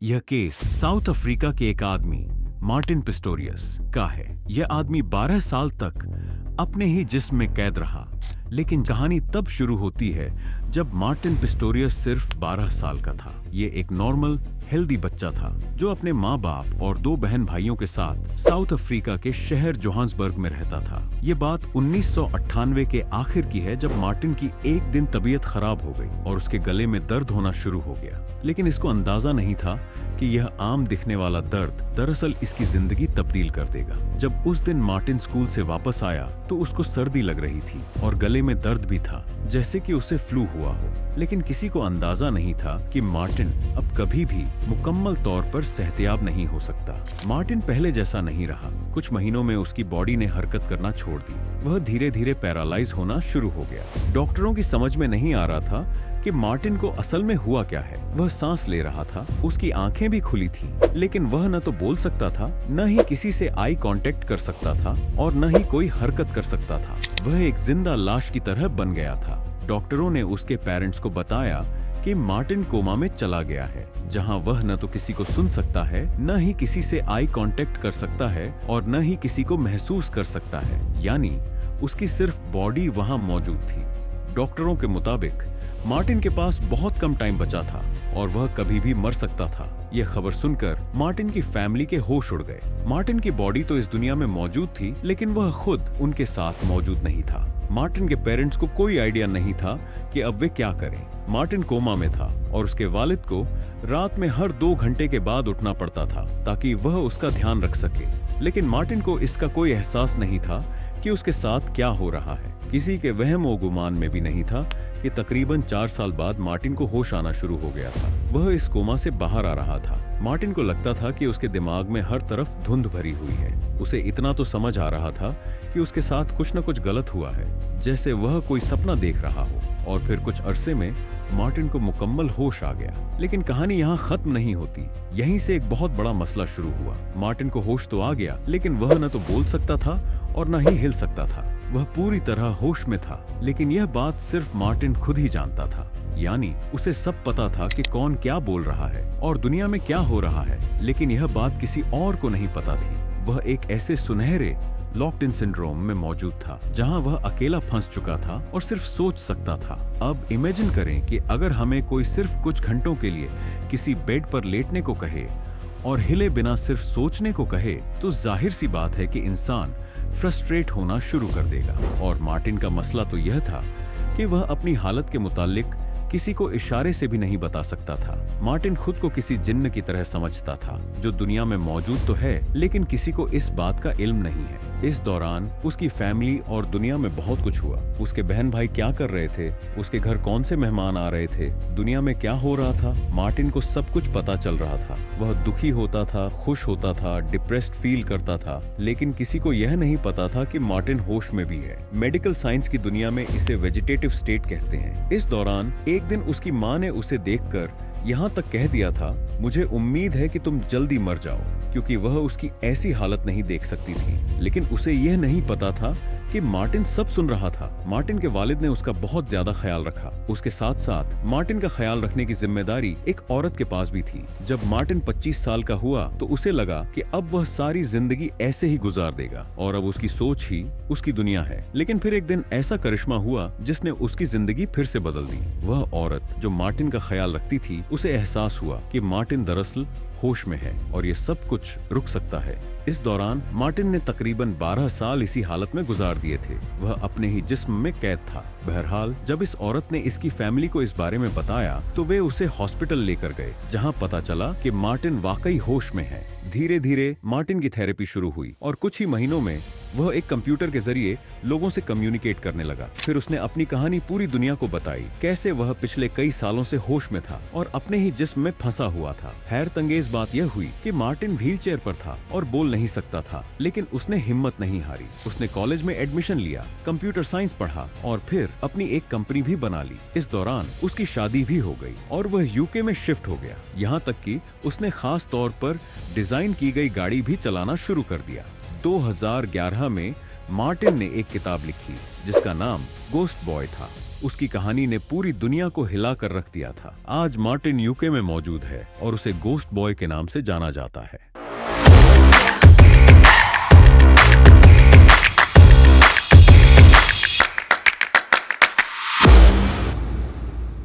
यह case south Africa के एक आदमी मार्टिन पिस्टोरियस का है। यह आदमी 12 साल तक अपने ही जिस्म में कैद रहा, लेकिन कहानी तब शुरू होती है जब मार्टिन पिस्टोरियस सिर्फ 12 साल का था। ये एक नॉर्मल हेल्दी बच्चा था जो अपने माँ बाप और 2 बहन भाइयों के साथ साउथ अफ्रीका के शहर जोहान्सबर्ग में रहता था। ये बात 1998 के आखिर की है, जब मार्टिन की एक दिन तबीयत खराब हो गई और उसके गले में दर्द होना शुरू हो गया। लेकिन इसको अंदाजा नहीं था कि यह आम दिखने वाला दर्द दरअसल इसकी जिंदगी तब्दील कर देगा। जब उस दिन मार्टिन स्कूल से वापस आया तो उसको सर्दी लग रही थी और गले में दर्द भी था, जैसे कि उसे फ्लू हुआ हो। लेकिन किसी को अंदाजा नहीं था कि मार्टिन अब कभी भी मुकम्मल तौर पर सेहतयाब नहीं हो सकता। मार्टिन पहले जैसा नहीं रहा। कुछ महीनों में उसकी बॉडी ने हरकत करना छोड़ दी। वह धीरे धीरे पैरालाइज होना शुरू हो गया। डॉक्टरों की समझ में नहीं आ रहा था कि मार्टिन को असल में हुआ क्या है। वह सांस ले रहा था, उसकी आंखें भी खुली थीं, लेकिन वह न तो बोल सकता था, न ही किसी से आई कांटेक्ट कर सकता था और न ही कोई हरकत कर सकता था। वह एक जिंदा लाश की तरह बन गया था। डॉक्टरों ने उसके पेरेंट्स को बताया कि मार्टिन कोमा में चला गया है, जहां वह न तो किसी को सुन सकता है, न ही किसी से आई कांटेक्ट कर सकता है और न ही किसी को महसूस कर सकता है। यानी उसकी सिर्फ बॉडी वहां मौजूद थी। डॉक्टरों के मुताबिक मार्टिन के पास बहुत कम टाइम बचा था और वह कभी भी मर सकता था। यह खबर सुनकर मार्टिन की फैमिली के होश उड़ गए। मार्टिन की बॉडी तो इस दुनिया में मौजूद थी, लेकिन वह खुद उनके साथ मौजूद नहीं था। मार्टिन के पेरेंट्स को कोई आइडिया नहीं था कि अब वे क्या करें। मार्टिन कोमा में था और उसके वालिद को रात में हर 2 घंटे के बाद उठना पड़ता था ताकि वह उसका ध्यान रख सके। लेकिन मार्टिन को इसका कोई एहसास नहीं था कि उसके साथ क्या हो रहा है। किसी के वहम व गुमान में भी नहीं था कि तकरीबन 4 साल बाद मार्टिन को होश आना शुरू हो गया था। वह इस कोमा से बाहर आ रहा था। मार्टिन को लगता था कि उसके दिमाग में हर तरफ धुंध भरी हुई है। उसे इतना तो समझ आ रहा था कि उसके साथ कुछ न कुछ गलत हुआ है, जैसे वह कोई सपना देख रहा हो। और फिर कुछ अरसे में मार्टिन को मुकम्मल होश आ गया। लेकिन कहानी यहाँ खत्म नहीं होती। यहीं से एक बहुत बड़ा मसला शुरू हुआ। मार्टिन को होश तो आ गया, लेकिन वह न तो बोल सकता था और न ही हिल सकता था। वह पूरी तरह होश में था, लेकिन यह बात सिर्फ मार्टिन खुद ही जानता था। यानी उसे सब पता था कि कौन क्या बोल रहा है और दुनिया में क्या हो रहा है, लेकिन यह बात किसी और को नहीं पता थी। वह एक ऐसे सुनहरे लॉक्ड इन सिंड्रोम में मौजूद था जहां वह अकेला फंस चुका था और सिर्फ सोच सकता था। अब इमेजिन करें कि अगर हमें कोई सिर्फ कुछ घंटों के लिए किसी बेड पर लेटने को कहे और हिले बिना सिर्फ सोचने को कहे, तो जाहिर सी बात है कि इंसान फ्रस्ट्रेट होना शुरू कर देगा। और मार्टिन का मसला तो यह था कि वह अपनी हालत के मुतालिक किसी को इशारे से भी नहीं बता सकता था। मार्टिन खुद को किसी जिन्न की तरह समझता था जो दुनिया में मौजूद तो है, लेकिन किसी को इस बात का इल्म नहीं है। इस दौरान उसकी फैमिली और दुनिया में बहुत कुछ हुआ। उसके बहन भाई क्या कर रहे थे, उसके घर कौन से मेहमान आ रहे थे, दुनिया में क्या हो रहा था, मार्टिन को सब कुछ पता चल रहा था। वह दुखी होता था, खुश होता था, डिप्रेस्ड फील करता था, लेकिन किसी को यह नहीं पता था कि मार्टिन होश में भी है। मेडिकल साइंस की दुनिया में इसे वेजिटेटिव स्टेट कहते हैं। इस दौरान एक दिन उसकी माँ ने उसे देखकर यहाँ तक कह दिया था, मुझे उम्मीद है कि तुम जल्दी मर जाओ, क्योंकि वह उसकी ऐसी हालत नहीं देख सकती थी। लेकिन उसे यह नहीं पता था कि मार्टिन सब सुन रहा था। मार्टिन के वालिद ने उसका बहुत ज्यादा ख्याल रखा। उसके साथ साथ मार्टिन का ख्याल रखने की जिम्मेदारी एक औरत के पास भी थी। जब मार्टिन 25 साल का हुआ तो उसे लगा कि अब वह सारी जिंदगी ऐसे ही गुजार देगा और अब उसकी सोच ही उसकी दुनिया है। लेकिन फिर एक दिन ऐसा करिश्मा हुआ जिसने उसकी जिंदगी फिर से बदल दी। वह औरत जो मार्टिन का ख्याल रखती थी, उसे एहसास हुआ कि मार्टिन दरअसल होश में है और ये सब कुछ रुक सकता है। इस दौरान मार्टिन ने तकरीबन 12 साल इसी हालत में गुजार दिए थे। वह अपने ही जिस्म में कैद था। बहरहाल जब इस औरत ने इसकी फैमिली को इस बारे में बताया तो वे उसे हॉस्पिटल लेकर गए, जहां पता चला कि मार्टिन वाकई होश में है। धीरे धीरे मार्टिन की थेरेपी शुरू हुई और कुछ ही महीनों में वह एक कंप्यूटर के जरिए लोगों से कम्युनिकेट करने लगा। फिर उसने अपनी कहानी पूरी दुनिया को बताई, कैसे वह पिछले कई सालों से होश में था और अपने ही जिस्म में फंसा हुआ था। हैरतअंगेज बात यह हुई कि मार्टिन व्हीलचेयर पर था और बोल नहीं सकता था, लेकिन उसने हिम्मत नहीं हारी। उसने कॉलेज में एडमिशन लिया, कंप्यूटर साइंस पढ़ा और फिर अपनी एक कंपनी भी बना ली। इस दौरान उसकी शादी भी हो गई और वह यूके में शिफ्ट हो गया। यहाँ तक कि उसने खास तौर पर डिजाइन की गई गाड़ी भी चलाना शुरू कर दिया। 2011 में मार्टिन ने एक किताब लिखी जिसका नाम गोस्ट बॉय था। उसकी कहानी ने पूरी दुनिया को हिला कर रख दिया था। आज मार्टिन यूके में मौजूद है और उसे गोस्ट बॉय के नाम से जाना जाता है।